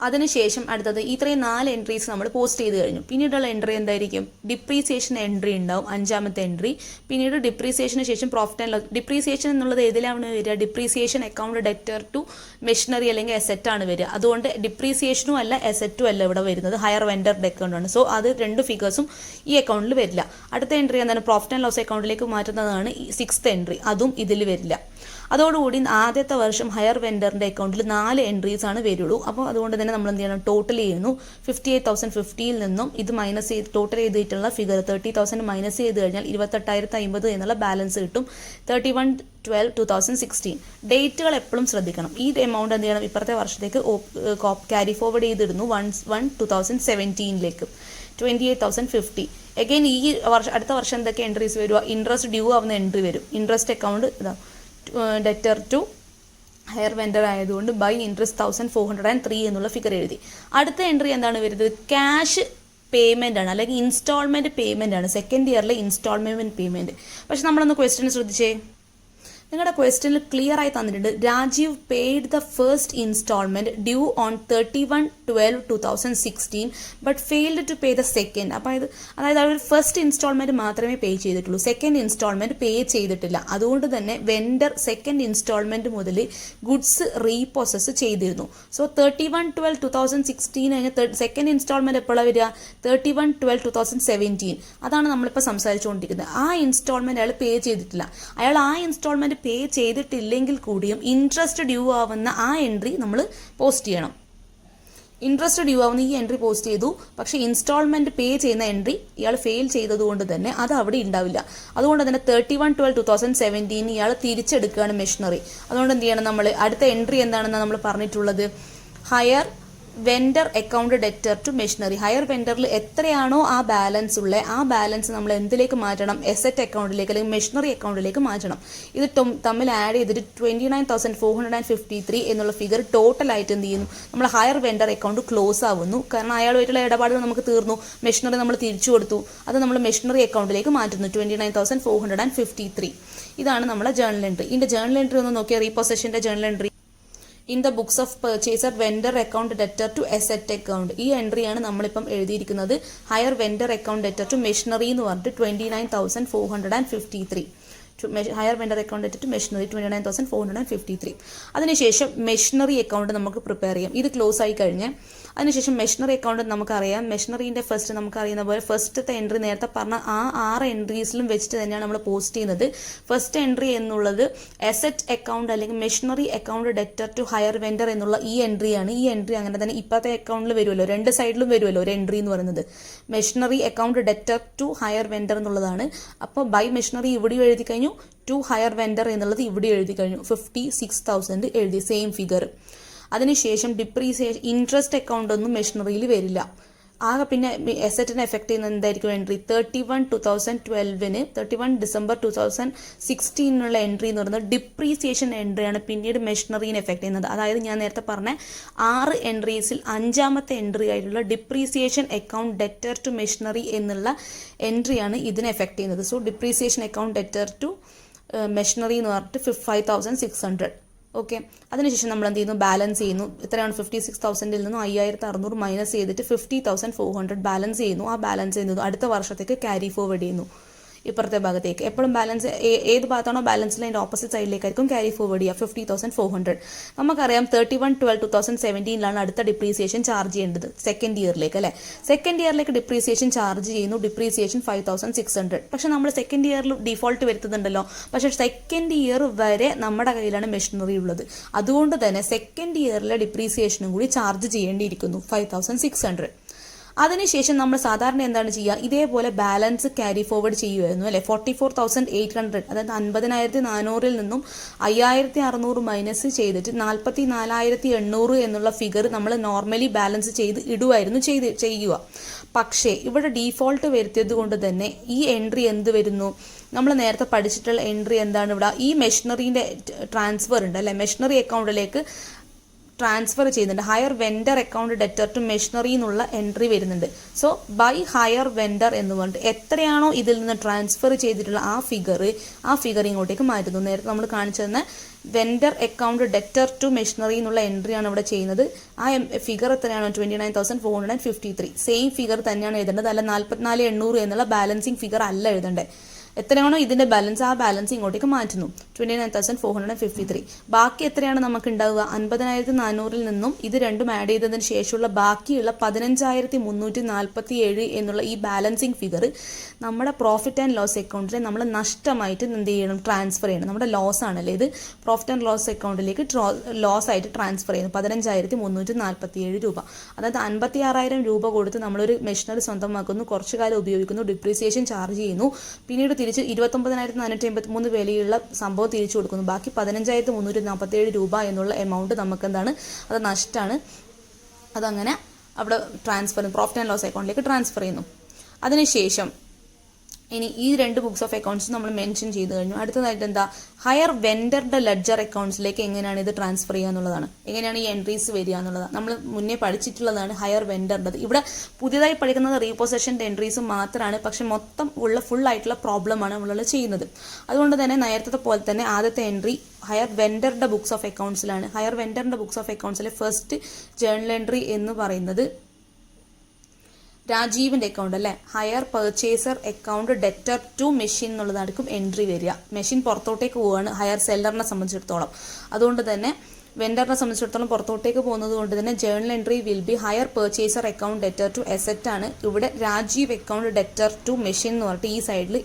അതിനുശേഷം അടുത്തത് ഇത്രയും 4 എൻട്രീസ് നമ്മൾ പോസ്റ്റ് ചെയ്ത് കഴിഞ്ഞു. പിന്നീടുള്ള എൻട്രി എന്തായിരിക്കും? ഡിപ്രീസിയേഷൻ എൻട്രി ഉണ്ടാവും, 5ാമത്തെ എൻട്രി. പിന്നീട് ഡിപ്രീസിയേഷന് ശേഷം പ്രോഫിറ്റ് ആൻഡ് ലോസ്. ഡിപ്രീസിയേഷൻ എന്നുള്ളത് ഏതിലാണ് വരിക? Depreciation account debtor to machinery അല്ലെങ്കിൽ എസെറ്റ് ആണ് വരിക. അതുകൊണ്ട് ഡിപ്രീസിയേഷനും അല്ല എസെറ്റും അല്ല ഇവിടെ വരുന്നത്, ഹയർ വെൻഡറുടെ അക്കൗണ്ടാണ്. സോ അത് 2 ഫിഗേഴ്സും ഈ അക്കൗണ്ടിൽ വരില്ല. അടുത്ത എൻട്രി എന്താണ്? പ്രോഫിറ്റ് ആൻഡ് ലോസ് അക്കൗണ്ടിലേക്ക് മാറ്റുന്നതാണ് 6th എൻട്രി, അതും ഇതിൽ വരില്ല. അതോടുകൂടി ആദ്യത്തെ വർഷം ഹയർ വെൻഡറിൻ്റെ അക്കൗണ്ടിൽ 4 എൻട്രീസ് ആണ് വരുള്ളൂ. അപ്പോൾ അതുകൊണ്ട് തന്നെ നമ്മൾ എന്ത് ചെയ്യണം? ടോട്ടൽ ചെയ്യുന്നു. 58,050 നിന്നും ഇത് മൈനസ് ചെയ്ത് ടോട്ടൽ ചെയ്തിട്ടുള്ള ഫിഗർ 30,000 മൈനസ് ചെയ്ത് കഴിഞ്ഞാൽ 28,050 എന്നുള്ള ബാലൻസ് കിട്ടും. 31/12/2016. ഡേറ്റുകൾ എപ്പോഴും ശ്രദ്ധിക്കണം. ഈ എമൗണ്ട് എന്ത് ചെയ്യണം? ഇപ്പുറത്തെ വർഷത്തേക്ക് ക്യാരി ഫോർവേഡ് ചെയ്തിടുന്നു 1/1/2017 28,050. അഗൈൻ ഈ അടുത്ത വർഷം എന്തൊക്കെ എൻട്രീസ് വരുക? ഇൻട്രസ്റ്റ് ഡ്യൂ ആവുന്ന എൻട്രി വരും. Interest account debtor to hire vendor ആയതുകൊണ്ട് ബൈ ഇൻട്രസ്റ്റ് 1,403 എന്നുള്ള ഫിഗർ എഴുതി. അടുത്ത എൻട്രി എന്താണ് വരുന്നത്? ക്യാഷ് പേയ്മെൻ്റ് ആണ്, അല്ലെങ്കിൽ ഇൻസ്റ്റാൾമെൻറ്റ് പേയ്മെൻ്റ് ആണ്. സെക്കൻഡ് ഇയറിലെ ഇൻസ്റ്റാൾമെൻറ്റ് പേയ്മെൻറ്റ്. പക്ഷെ നമ്മളൊന്ന് ക്വസ്റ്റ്യൻ ശ്രദ്ധിച്ചേ. നിങ്ങളുടെ ക്വസ്റ്റ്യനിൽ ക്ലിയർ ആയി തന്നിട്ടുണ്ട്, Rajeev paid the first instalment due on 31/12/2016 but failed to pay the second. അപ്പോൾ അതായത് അവർ ഫസ്റ്റ് ഇൻസ്റ്റാൾമെൻറ്റ് മാത്രമേ പേ ചെയ്തിട്ടുള്ളൂ, സെക്കൻഡ് ഇൻസ്റ്റാൾമെൻറ്റ് പേ ചെയ്തിട്ടില്ല. അതുകൊണ്ട് തന്നെ വെൻഡർ സെക്കൻഡ് ഇൻസ്റ്റാൾമെൻറ്റ് മുതൽ ഗുഡ്സ് റീപ്രോസസ് ചെയ്തിരുന്നു. സോ 31/12/2016 കഴിഞ്ഞ സെക്കൻഡ് ഇൻസ്റ്റാൾമെൻറ്റ് എപ്പോഴാണ് വരിക? 31/12/2017. അതാണ് നമ്മളിപ്പോൾ സംസാരിച്ചുകൊണ്ടിരിക്കുന്നത്. ആ ഇൻസ്റ്റാൾമെൻറ്റ് അയാൾ പേ ചെയ്തിട്ടില്ല. അയാൾ ആ ഇൻസ്റ്റാൾമെൻറ്റ് പേ ചെയ്തിട്ടില്ലെങ്കിൽ കൂടിയും ഇൻട്രസ്റ്റ് ഡ്യൂ ആവുന്ന ആ എൻട്രി നമ്മൾ പോസ്റ്റ് ചെയ്യണം. ഇൻട്രസ്റ്റ് ഡ്യൂ ആവുന്ന ഈ എൻട്രി പോസ്റ്റ് ചെയ്തു, പക്ഷേ ഇൻസ്റ്റാൾമെൻറ്റ് പേ ചെയ്യുന്ന എൻട്രി ഇയാൾ ഫെയിൽ ചെയ്തതുകൊണ്ട് തന്നെ അത് അവിടെ ഉണ്ടാവില്ല. അതുകൊണ്ട് തന്നെ 31/12/2017 ഇയാൾ തിരിച്ചെടുക്കുകയാണ് മെഷീനറി. അതുകൊണ്ട് എന്ത് ചെയ്യണം? നമ്മൾ അടുത്ത എൻട്രി എന്താണെന്ന് നമ്മൾ പറഞ്ഞിട്ടുള്ളത് hire vendor account debtor to machinery. Hire വെൻഡറിൽ എത്രയാണോ ആ ബാലൻസ് ഉള്ളത്, ആ ബാലൻസ് നമ്മൾ എന്തിലേക്ക് മാറ്റണം? എസെറ്റ് അക്കൗണ്ടിലേക്ക് അല്ലെങ്കിൽ മെഷീനറി അക്കൗണ്ടിലേക്ക് മാറ്റണം. ഇത് തമ്മിൽ ആഡ് ചെയ്തിട്ട് 29,453 എന്നുള്ള ഫിഗർ ടോട്ടലായിട്ട് എന്ത് ചെയ്യുന്നു? നമ്മൾ ഹയർ വെൻഡർ അക്കൗണ്ട് ക്ലോസ് ആവുന്നു. കാരണം അയാളുമായിട്ടുള്ള ഇടപാടുകൾ നമുക്ക് തീർന്നു, മെഷീനറി നമ്മൾ തിരിച്ചു കൊടുത്തു, അത് നമ്മൾ മെഷീനറി അക്കൗണ്ടിലേക്ക് മാറ്റുന്നു 29,453. ഇതാണ് നമ്മുടെ ജേണൽ എൻട്രി. ഇതിൻ്റെ ജേണൽ എൻട്രി ഒന്ന് നോക്കിയാൽ റീപൊസഷൻ്റെ journal entry in the books of purchaser vendor account debtor to asset account. ഈ എൻട്രിയാണ് നമ്മളിപ്പം എഴുതിയിരിക്കുന്നത്. Hire vendor account debtor to machinery എന്ന് പറഞ്ഞിട്ട് 29,453. Hire vendor account debtor to machinery 29,453. അതിനുശേഷം മെഷീനറി അക്കൗണ്ട് നമുക്ക് പ്രിപ്പയർ ചെയ്യാം. ഇത് ക്ലോസ് ആയി കഴിഞ്ഞ് അതിനുശേഷം മെഷീനറി അക്കൗണ്ട് നമുക്കറിയാം. മെഷീനറിൻ്റെ ഫസ്റ്റ് നമുക്കറിയുന്ന പോലെ ഫസ്റ്റത്തെ എൻട്രി നേരത്തെ പറഞ്ഞ ആ 6 എൻട്രീസിലും വെച്ചിട്ട് തന്നെയാണ് നമ്മൾ പോസ്റ്റ് ചെയ്യുന്നത്. ഫസ്റ്റ് എൻട്രി എന്നുള്ളത് എസെറ്റ് അക്കൗണ്ട് അല്ലെങ്കിൽ machinery account debtor to hire vendor എന്നുള്ള ഈ എൻട്രിയാണ്. ഈ എൻട്രി അങ്ങനെ തന്നെ ഇപ്പോഴത്തെ അക്കൗണ്ടിൽ വരുമല്ലോ, 2 സൈഡിലും വരുമല്ലോ ഒരു എൻട്രി എന്ന് പറയുന്നത്. Machinery account debtor to hire vendor എന്നുള്ളതാണ്. അപ്പോൾ ബൈ മെഷീനറി ഇവിടെയും എഴുതി കഴിഞ്ഞു, ടു ഹയർ വെൻഡർ എന്നുള്ളത് ഇവിടെ എഴുതി കഴിഞ്ഞു. 56,000 എഴുതി, സെയിം ഫിഗർ. അതിനുശേഷം ഡിപ്രീസിയേഷൻ ഇൻട്രസ്റ്റ് അക്കൗണ്ട് ഒന്നും മെഷീനറിയിൽ വരില്ല. ആകെ പിന്നെ എസറ്റിനെ എഫക്ട് ചെയ്യുന്ന എന്തായിരിക്കും എൻട്രി 31 ഡിസംബർ 2016 എൻട്രി എന്ന് പറയുന്നത് ഡിപ്രീസിയേഷൻ എൻട്രിയാണ് പിന്നീട് മെഷീനറീനെ എഫക്ട് ചെയ്യുന്നത്. അതായത് ഞാൻ നേരത്തെ പറഞ്ഞ 6 എൻട്രീസിൽ 5ാമത്തെ എൻട്രി ആയിട്ടുള്ള depreciation account debtor to machinery എന്നുള്ള എൻട്രിയാണ് ഇതിനെ എഫക്ട് ചെയ്യുന്നത്. So depreciation account debtor to machinery എന്ന് പറഞ്ഞിട്ട് 5600. ഓക്കെ, അതിനുശേഷം നമ്മൾ എന്ത് ചെയ്യുന്നു, ബാലൻസ് ചെയ്യുന്നു. എത്രയാണ് 56,000 നിന്നും 5,600 മൈനസ് ചെയ്തിട്ട് 50,400 ബാലൻസ് ചെയ്യുന്നു. ആ ബാലൻസ് ചെയ്യുന്നത് അടുത്ത വർഷത്തേക്ക് ക്യാരി ഫോർവേഡ് ചെയ്യുന്നു ഇപ്പുറത്തെ ഭാഗത്തേക്ക്. എപ്പോഴും ബാലൻസ് ഏത് ഭാഗത്താണോ ബാലൻസിൽ അതിൻ്റെ ഓപ്പോസിറ്റ് സൈഡിലേക്കായിരിക്കും ക്യാരി ഫോർവേഡ് ചെയ്യുക. 50,400 നമുക്കറിയാം 31/12/2017 അടുത്ത ഡിപ്രീസിയേഷൻ ചാർജ് ചെയ്യേണ്ടത് സെക്കൻഡ് ഇയറിലേക്ക് അല്ലേ. സെക്കൻഡ് ഇയറിലേക്ക് ഡിപ്രീസിയേഷൻ ചാർജ് ചെയ്യുന്നു. ഡിപ്രീസിയേഷൻ 5,600. പക്ഷെ നമ്മൾ സെക്കൻഡ് ഇയറിൽ ഡിഫോൾട്ട് വരുത്തുന്നുണ്ടല്ലോ. പക്ഷേ സെക്കൻഡ് ഇയർ വരെ നമ്മുടെ കയ്യിലാണ് മെഷീനറി ഉള്ളത്. അതുകൊണ്ട് തന്നെ സെക്കൻഡ് ഇയറിലെ ഡിപ്രീസിയേഷനും കൂടി ചാർജ് ചെയ്യേണ്ടിയിരിക്കുന്നു 5,600. അതിനുശേഷം നമ്മൾ സാധാരണ എന്താണ് ചെയ്യുക, ഇതേപോലെ ബാലൻസ് ക്യാരി ഫോർവേഡ് ചെയ്യുമായിരുന്നു അല്ലേ. 44,800 അതായത് 50,400 നിന്നും 5,600 മൈനസ് ചെയ്തിട്ട് 44,800 എന്നുള്ള ഫിഗർ നമ്മൾ നോർമലി ബാലൻസ് ചെയ്ത് ഇടുമായിരുന്നു ചെയ്യുക. പക്ഷേ ഇവിടെ ഡീഫോൾട്ട് വരുത്തിയത് കൊണ്ട് തന്നെ ഈ എൻട്രി എന്ത് വരുന്നു, നമ്മൾ നേരത്തെ പഠിച്ചിട്ടുള്ള എൻട്രി എന്താണ്, ഇവിടെ ഈ മെഷീനറീൻ്റെ ട്രാൻസ്ഫർ ഉണ്ട് അല്ലേ, മെഷീനറി അക്കൗണ്ടിലേക്ക് ട്രാൻസ്ഫർ ചെയ്യുന്നുണ്ട്. Hire vendor account debtor to machinery എന്നുള്ള എൻട്രി വരുന്നുണ്ട്. സോ ബൈ ഹയർ വെൻഡർ എന്ന് പറഞ്ഞിട്ട് എത്രയാണോ ഇതിൽ നിന്ന് ട്രാൻസ്ഫർ ചെയ്തിട്ടുള്ള ആ ഫിഗർ ഇങ്ങോട്ടേക്ക് മാറ്റുന്നു. നേരത്തെ നമ്മൾ കാണിച്ചു തന്ന vendor account debtor to machinery എന്നുള്ള എൻട്രിയാണ് ഇവിടെ ചെയ്യുന്നത്. ആ ഫിഗർ എത്രയാണോ 29,453 സെയിം ഫിഗർ തന്നെയാണ് എഴുതേണ്ടത്. അല്ല 44,800 എന്നുള്ള ബാലൻസിങ് ഫിഗർ അല്ല എഴുതേണ്ടത്. എത്രയാണോ ഇതിന്റെ ബാലൻസ് ആ ബാലൻസ് ഇങ്ങോട്ടേക്ക് മാറ്റുന്നു 29,453. ബാക്കി എത്രയാണ് നമുക്ക് ഉണ്ടാവുക, 50,400 നിന്നും ഇത് രണ്ടും ആഡ് ചെയ്തതിന് ശേഷമുള്ള ബാക്കിയുള്ള 15,347 എന്നുള്ള ഈ ബാലൻസിങ് ഫിഗർ നമ്മുടെ പ്രോഫിറ്റ് ആൻഡ് ലോസ് അക്കൗണ്ടിൽ നമ്മൾ നഷ്ടമായിട്ട് എന്ത് ചെയ്യണം, ട്രാൻസ്ഫർ ചെയ്യണം. നമ്മുടെ ലോസ് ആണല്ലേ ഇത്, പ്രോഫിറ്റ് ആൻഡ് ലോസ് അക്കൗണ്ടിലേക്ക് ലോസ് ആയിട്ട് ട്രാൻസ്ഫർ ചെയ്യുന്നു 15,347 രൂപ. അതായത് 56,000 രൂപ കൊടുത്ത് നമ്മളൊരു മെഷീനറി സ്വന്തമാക്കുന്നു, കുറച്ചു കാലം ഉപയോഗിക്കുന്നു, ഡിപ്രീസിയേഷൻ ചാർജ് ചെയ്യുന്നു, പിന്നീട് തിരിച്ച് 29,453 വിലയുള്ള സംഭവം തിരിച്ചു കൊടുക്കുന്നു. ബാക്കി 15,347 രൂപ എന്നുള്ള എമൗണ്ട് നമുക്ക് എന്താണ്, അത് നഷ്ടമാണ്. അതങ്ങനെ അവിടെ ട്രാൻസ്ഫർ പ്രോഫിറ്റ് ആൻഡ് ലോസ് അക്കൗണ്ടിലേക്ക് ട്രാൻസ്ഫർ ചെയ്യുന്നു. അതിനുശേഷം ഇനി ഈ 2 ബുക്സ് ഓഫ് അക്കൗണ്ട്സ് നമ്മൾ മെൻഷൻ ചെയ്ത് കഴിഞ്ഞു. അടുത്തതായിട്ട് എന്താ, ഹയർ വെൻഡറുടെ ലെഡ്ജർ അക്കൗണ്ട്സിലേക്ക് എങ്ങനെയാണ് ഇത് ട്രാൻസ്ഫർ ചെയ്യുക എന്നുള്ളതാണ്. എങ്ങനെയാണ് ഈ എൻട്രീസ് വരിക എന്നുള്ളതാണ് നമ്മൾ മുന്നേ പഠിച്ചിട്ടുള്ളതാണ്. ഹയർ വെൻഡറുടെ ഇവിടെ പുതിയതായി പഠിക്കുന്നത് റീപൊസഷൻ്റെ എൻട്രീസ് മാത്രമാണ്. പക്ഷെ മൊത്തം ഉള്ള ഫുൾ ആയിട്ടുള്ള പ്രോബ്ലമാണ് നമ്മളുള്ള ചെയ്യുന്നത്. അതുകൊണ്ട് തന്നെ നേരത്തെ പോലെ തന്നെ ആദ്യത്തെ എൻട്രി ഹയർ വെൻഡറുടെ ബുക്സ് ഓഫ് അക്കൗണ്ട്സിലാണ്. ഹയർ വെൻഡറിൻ്റെ ബുക്സ് ഓഫ് അക്കൗണ്ട്സിലെ ഫസ്റ്റ് ജേർണൽ എൻട്രി എന്ന് പറയുന്നത് രാജീവിൻ്റെ അക്കൗണ്ട് അല്ലേ, hire purchaser account debtor to machine എന്നുള്ളതായിരിക്കും എൻട്രി വരിക. മെഷീൻ പുറത്തോട്ടേക്ക് പോവുകയാണ് ഹയർ സെല്ലറിനെ സംബന്ധിച്ചിടത്തോളം. അതുകൊണ്ട് തന്നെ വെൻഡറിനെ സംബന്ധിച്ചിടത്തോളം പുറത്തോട്ടേക്ക് പോകുന്നത് കൊണ്ട് തന്നെ journal entry will be hire purchaser account debtor to asset ആണ്. ഇവിടെ Rajeev account debtor to machine എന്ന് പറഞ്ഞിട്ട് ഈ സൈഡിൽ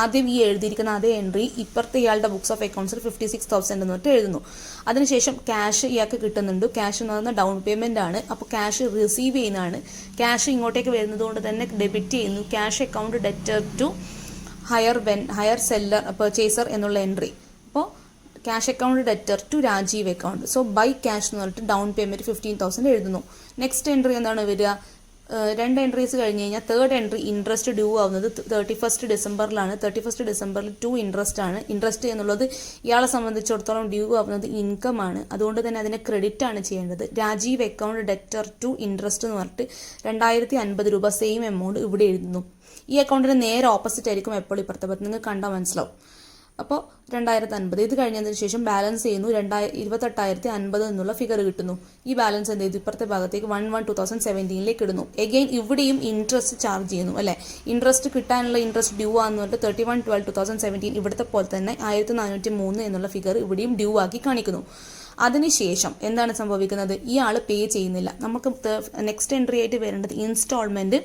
ആദ്യം ഈ എഴുതിയിരിക്കുന്ന അതേ എൻട്രി ഇപ്പുറത്തെ ഇയാളുടെ ബുക്സ് ഓഫ് അക്കൗണ്ട്സിൽ 56,000 എന്ന് പറഞ്ഞിട്ട് എഴുതുന്നു. അതിനുശേഷം ക്യാഷ് ഇയാൾക്ക് കിട്ടുന്നുണ്ട്. ക്യാഷ് എന്ന് പറയുന്നത് ഡൗൺ പേയ്മെൻ്റ് ആണ്. അപ്പോൾ ക്യാഷ് റിസീവ് ചെയ്യുന്നതാണ്. ക്യാഷ് ഇങ്ങോട്ടേക്ക് വരുന്നത് കൊണ്ട് തന്നെ ഡെബിറ്റ് ചെയ്യുന്നു. Cash account debtor to hire seller purchaser എന്നുള്ള എൻട്രി. അപ്പോൾ cash account debtor to Rajeev account. So by cash എന്ന് പറഞ്ഞിട്ട് ഡൗൺ പേയ്മെൻറ്റ് 15,000 എഴുതുന്നു. നെക്സ്റ്റ് എൻട്രി എന്താണ് വരിക, 2 എൻട്രീസ് കഴിഞ്ഞ് കഴിഞ്ഞാൽ തേർഡ് എൻട്രി ഇൻട്രസ്റ്റ് ഡ്യൂ ആവുന്നത് 31 ഡിസംബറിലാണ്. 31 ഡിസംബറിൽ 2 ഇൻട്രസ്റ്റ് ആണ്. ഇൻട്രസ്റ്റ് എന്നുള്ളത് ഇയാളെ സംബന്ധിച്ചിടത്തോളം ഡ്യൂ ആവുന്നത് ഇൻകം ആണ്. അതുകൊണ്ട് തന്നെ അതിനെ ക്രെഡിറ്റ് ആണ് ചെയ്യേണ്ടത്. Rajeev account debtor to interest എന്ന് പറഞ്ഞിട്ട് 2,050 രൂപ സെയിം എമൗണ്ട് ഇവിടെ എഴുതുന്നു. ഈ അക്കൗണ്ടിന് നേരെ ഓപ്പോസിറ്റ് ആയിരിക്കും എപ്പോൾ ഇപ്പുറത്തെ പറ്റി നിങ്ങൾക്ക് കണ്ടാൽ മനസ്സിലാവും. അപ്പോൾ 2,050 ഇത് കഴിഞ്ഞതിന് ശേഷം ബാലൻസ് ചെയ്യുന്നു. 28,050 എന്നുള്ള ഫിഗർ കിട്ടുന്നു. ഈ ബാലൻസ് എന്ത് ചെയ്തു, ഇപ്പുറത്തെ ഭാഗത്തേക്ക് 1/1/2017 ഇടുന്നു. എഗെയിൻ ഇവിടെയും ഇൻട്രസ്റ്റ് ചാർജ് ചെയ്യുന്നു അല്ലേ. ഇൻട്രസ്റ്റ് കിട്ടാനുള്ള ഇൻട്രസ്റ്റ് ഡ്യൂ ആണെന്ന് പറഞ്ഞിട്ട് 31/12/2017 ഇവിടുത്തെ പോലെ തന്നെ 1,403 എന്നുള്ള ഫിഗർ ഇവിടെയും ഡ്യൂ ആക്കി കാണിക്കുന്നു. അതിനുശേഷം എന്താണ് സംഭവിക്കുന്നത്, ഈ ആൾ പേ ചെയ്യുന്നില്ല. നമുക്ക് നെക്സ്റ്റ് എൻട്രി ആയിട്ട് വരേണ്ടത് ഇൻസ്റ്റാൾമെൻറ്റ്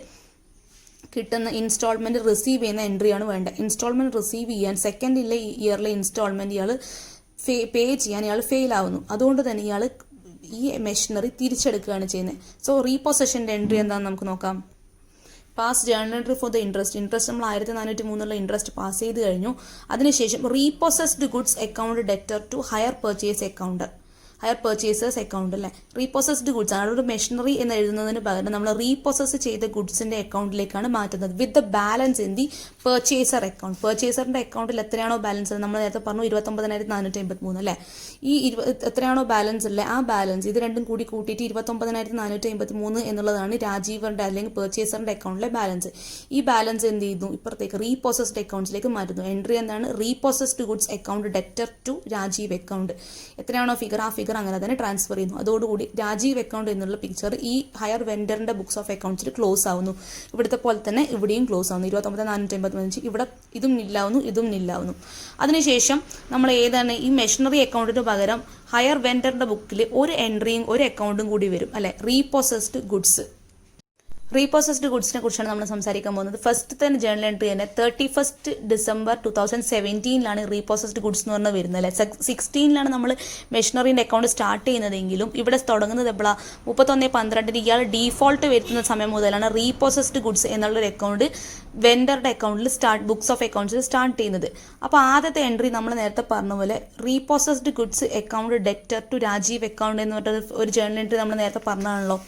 കിട്ടുന്ന ഇൻസ്റ്റാൾമെൻറ്റ് റിസീവ് ചെയ്യുന്ന എൻട്രിയാണ് വേണ്ടത്. ഇൻസ്റ്റാൾമെൻറ്റ് റിസീവ് ചെയ്യാൻ സെക്കൻഡ് ഇയറിലെ ഇൻസ്റ്റാൾമെൻറ്റ് ഇയാൾ പേ ചെയ്യാൻ ഇയാൾ ഫെയിൽ ആവുന്നു. അതുകൊണ്ട് തന്നെ ഇയാൾ ഈ മെഷീനറി തിരിച്ചെടുക്കുകയാണ് ചെയ്യുന്നത്. സോ റീപൊസഷൻ്റെ എൻട്രി എന്താണെന്ന് നമുക്ക് നോക്കാം. Pass journal entry for the interest നമ്മൾ 1,403 ഇൻട്രസ്റ്റ് പാസ് ചെയ്ത് കഴിഞ്ഞു. അതിനുശേഷം repossessed goods account debtor to hire purchase account. Hire purchasers account അല്ലേ. റീപ്രോസസ്ഡ് ഗുഡ്സ് ആണ്, ഒരു മെഷീനറി എന്ന് എഴുതുന്നതിന് പകരം നമ്മൾ റീപ്രോസസ് ചെയ്ത ഗുഡ്സിന്റെ അക്കൗണ്ടിലേക്കാണ് മാറ്റുന്നത് with the balance in the purchaser account. പർച്ചേസറിന്റെ അക്കൗണ്ടിൽ എത്രയാണോ ബാലൻസ്, നമ്മൾ നേരത്തെ പറഞ്ഞു 29,453 അല്ലേ. ഈ എത്രയാണോ ബാലൻസ് ഉള്ളത് ആ ബാലൻസ് ഇത് രണ്ടും കൂടി കൂട്ടിയിട്ട് 29,453 എന്നുള്ളതാണ് രാജീവറിന്റെ അല്ലെങ്കിൽ പർച്ചേസറിന്റെ അക്കൗണ്ടിലെ ബാലൻസ്. ഈ ബാലൻസ് എന്ത് ചെയ്യുന്നു, ഇപ്പുറത്തേക്ക് റീപ്രോസസ്ഡ് അക്കൗണ്ട്സിലേക്ക് മാറ്റുന്നു. എൻട്രി എന്താണ്, repossessed goods account debtor to Rajeev account. എത്രയാണോ ഫിഗർ ആ ഫിഗർ അങ്ങനെ തന്നെ ട്രാൻസ്ഫർ ചെയ്യുന്നു. അതോടുകൂടി രാജീവ് അക്കൗണ്ട് എന്നുള്ള പിക്ചർ ഈ ഹയർ വെൻഡറിന്റെ ബുക്സ് ഓഫ് അക്കൗണ്ട്സിൽ ക്ലോസ് ആവുന്നു. ഇവിടുത്തെ പോലെ തന്നെ ഇവിടെയും ക്ലോസ് ആവുന്നു. 29,455 ഇവിടെ ഇതും നില്ലാവുന്നു, ഇതും നില്ലാവുന്നു. അതിനുശേഷം നമ്മൾ ഏതാണ് ഈ മെഷീനറി അക്കൗണ്ടിന് പകരം ഹയർ വെൻഡറിന്റെ ബുക്കിൽ ഒരു എൻട്രിയും ഒരു അക്കൗണ്ടും കൂടി വരും അല്ലെ, റീപ്രോസസ്ഡ് ഗുഡ്സ്. റീപ്രോസസ്ഡ് ഗുഡ്സിനെ കുറിച്ചാണ് നമ്മൾ സംസാരിക്കാൻ പോകുന്നത്. ഫസ്റ്റ് തന്നെ ജേണൽ എൻട്രി തന്നെ 31 ഡിസംബർ 2017 റീപ്രോസസ്ഡ് ഗുഡ്സ് എന്ന് പറഞ്ഞാൽ വരുന്നത് അല്ലേ. 16 നമ്മൾ മെഷീനറിന്റെ അക്കൗണ്ട് സ്റ്റാർട്ട് ചെയ്യുന്നതെങ്കിലും ഇവിടെ തുടങ്ങുന്നത് എപ്പോഴാണ്, 31/12 ഇയാൾ ഡീഫോൾട്ട് വരുത്തുന്ന സമയം മുതലാണ് റീപ്രോസസ്ഡ് ഗുഡ്സ് എന്നുള്ളൊരു അക്കൗണ്ട് വെൻഡറുടെ അക്കൗണ്ടിൽ ബുക്സ് ഓഫ് അക്കൗണ്ട്സിൽ സ്റ്റാർട്ട് ചെയ്യുന്നത്. അപ്പോൾ ആദ്യത്തെ എൻട്രി നമ്മൾ നേരത്തെ പറഞ്ഞ പോലെ repossessed goods account debtor to Rajeev account എന്ന് പറഞ്ഞ ഒരു ജേണൽ എൻട്രി നമ്മൾ നേരത്തെ പറഞ്ഞാണല്ലോ.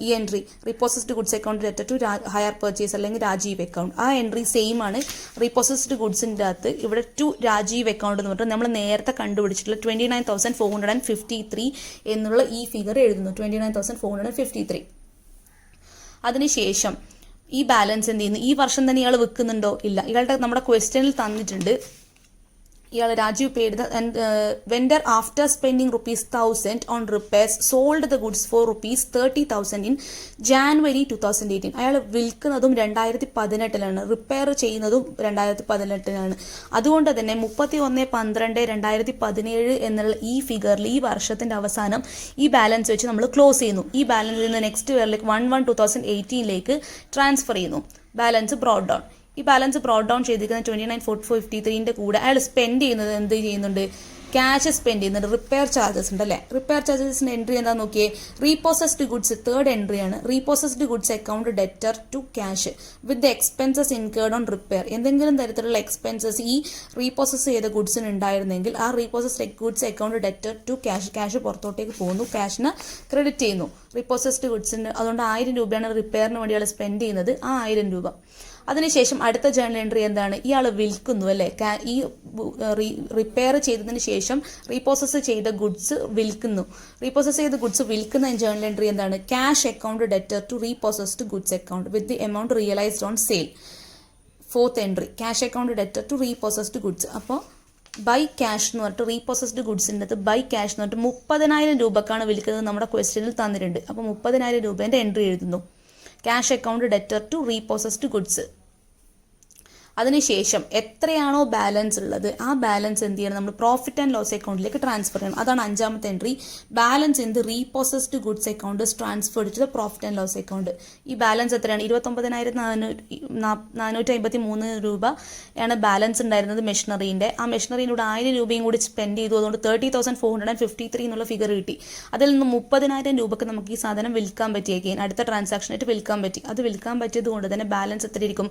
ഈ entry repossessed goods account debtor to hire purchase അല്ലെങ്കിൽ രാജീവ് അക്കൗണ്ട്. ആ എൻട്രി സെയിം ആണ്. റീപ്രോസസ്ഡ് ഗുഡ്സിൻ്റെ അകത്ത് ഇവിടെ ടു രാജീവ് അക്കൗണ്ട് എന്ന് പറഞ്ഞാൽ നമ്മൾ നേരത്തെ കണ്ടുപിടിച്ചിട്ടുള്ള 29,453 എന്നുള്ള ഈ ഫിഗർ എഴുതുന്നു. 29,453. അതിനുശേഷം ഈ ബാലൻസ് എന്ത് ചെയ്യുന്നു, ഈ വർഷം തന്നെ ഇയാൾ വിൽക്കുന്നുണ്ടോ ഇല്ല. ഇയാളുടെ നമ്മുടെ ക്വസ്റ്റ്യനിൽ തന്നിട്ടുണ്ട് ഇയാൾ Rajeev paid vendor after spending ₹1,000 on repairs sold the goods for ₹30,000 in January 2018. അയാൾ വിൽക്കുന്നതും 2018 റിപ്പയർ ചെയ്യുന്നതും 2018. അതുകൊണ്ട് തന്നെ 31/12/2017 എന്നുള്ള ഈ ഫിഗറിൽ ഈ വർഷത്തിന്റെ അവസാനം ഈ ബാലൻസ് വെച്ച് നമ്മൾ ക്ലോസ് ചെയ്യുന്നു. ഈ ബാലൻസിൽ നിന്ന് നെക്സ്റ്റ് ഇയറിലേക്ക് 1/1/2018 ട്രാൻസ്ഫർ ചെയ്യുന്നു. Balance broad down. ഈ ബാലൻസ് ബ്രോഡ് ഡൗൺ ചെയ്തിരിക്കുന്ന 29,453 കൂടെ അയാൾ സ്പെൻഡ് ചെയ്യുന്നത് എന്ത് ചെയ്യുന്നുണ്ട്, ക്യാഷ് സ്പെൻഡ് ചെയ്യുന്നുണ്ട്. റിപ്പയർ ചാർജസ് ഉണ്ട് അല്ലേ. റിപ്പയർ ചാർജസിന്റെ എൻട്രി എന്താ നോക്കിയേ, റീപ്രോസസ്ഡ് ഗുഡ്സ് തേർഡ് എൻട്രി ആണ്. Repossessed goods account debtor to cash with expenses incurred on repair. എന്തെങ്കിലും തരത്തിലുള്ള എക്സ്പെൻസസ് ഈ റീപ്രോസസ് ചെയ്ത ഗുഡ്സിന് ഉണ്ടായിരുന്നെങ്കിൽ ആ repossessed goods account debtor to cash. Cash പുറത്തോട്ടേക്ക് പോകുന്നു, ക്യാഷിന് ക്രെഡിറ്റ് ചെയ്യുന്നു. റീപ്രോസസ്ഡ് ഗുഡ്സിന് അതുകൊണ്ട് 1000 രൂപയാണ് റിപ്പയറിന് വേണ്ടി അയാൾ സ്പെൻഡ് ചെയ്യുന്നത്. ആ 1000 രൂപ. അതിനുശേഷം അടുത്ത ജേണൽ എൻട്രി എന്താണ്, ഇയാൾ വിൽക്കുന്നു അല്ലേ. ഈ റിപ്പയർ ചെയ്തതിന് ശേഷം റീപ്രോസസ് ചെയ്ത ഗുഡ്സ് വിൽക്കുന്നു. റീപ്രോസസ് ചെയ്ത ഗുഡ്സ് വിൽക്കുന്ന ജേണൽ എൻട്രി എന്താണ്, cash account debtor to repossessed goods account with the amount realised on sale. Fourth entry cash account debtor to repossessed goods. അപ്പോൾ ബൈ ക്യാഷ് എന്ന് പറഞ്ഞിട്ട് റീപ്രോസസ്ഡ് ഗുഡ്സിൻ്റെ അകത്ത് ബൈ ക്യാഷ് എന്ന് പറഞ്ഞിട്ട് 30,000 രൂപക്കാണ് വിൽക്കുന്നത് നമ്മുടെ ക്വസ്റ്റ്യനിൽ തന്നിട്ടുണ്ട്. അപ്പോൾ 30,000 രൂപേൻ്റെ എൻട്രി എഴുതുന്നു. Cash account debtor to repossessed goods. അതിനുശേഷം എത്രയാണോ ബാലൻസ് ഉള്ളത് ആ ബാലൻസ് എന്ത് ചെയ്യണം, നമ്മൾ പ്രോഫിറ്റ് ആൻഡ് ലോസ് അക്കൗണ്ടിലേക്ക് ട്രാൻസ്ഫർ ചെയ്യണം. അതാണ് 5ാമത്തെ entry. Balance in the repossessed goods account transfer to the profit and loss account. ഈ ബാലൻസ് എത്രയാണ്, 29,453 രൂപ ആണ് ബാലൻസ് ഉണ്ടായിരുന്നത് മെഷീനറിൻ്റെ. ആ മെഷീനറിയിലൂടെ 1000 രൂപയും കൂടി സ്പെൻഡ് ചെയ്തു. അതുകൊണ്ട് 30,453 എന്നുള്ള ഫിഗർ കിട്ടി. അതിൽ നിന്ന് 30,000 രൂപക്ക് നമുക്ക് ഈ സാധനം വിൽക്കാൻ പറ്റിയേക്കും. അടുത്ത ട്രാൻസാക്ഷനായിട്ട് വിൽക്കാൻ പറ്റി. അത് വിൽക്കാൻ പറ്റിയത് കൊണ്ട് തന്നെ ബാലൻസ് എത്ര ഇരിക്കും,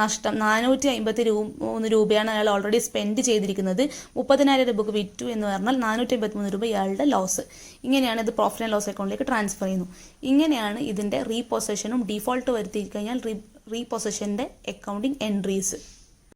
നഷ്ടം 453 രൂപയാണ് അയാൾ ഓൾറെഡി സ്പെൻഡ് ചെയ്തിരിക്കുന്നത്. 30,000 രൂപക്ക് വിറ്റു എന്ന് പറഞ്ഞാൽ 453 രൂപ ഇയാളുടെ ലോസ്. ഇങ്ങനെയാണ് ഇത് പ്രോഫിറ്റ് ആൻഡ് ലോസ് അക്കൗണ്ടിലേക്ക് ട്രാൻസ്ഫർ ചെയ്യുന്നു. ഇങ്ങനെയാണ് ഇതിൻ്റെ റീപൊസഷനും ഡീഫോൾട്ട് വരുത്തി കഴിഞ്ഞാൽ റീപൊസഷൻ്റെ അക്കൗണ്ടിങ് എൻട്രീസ്.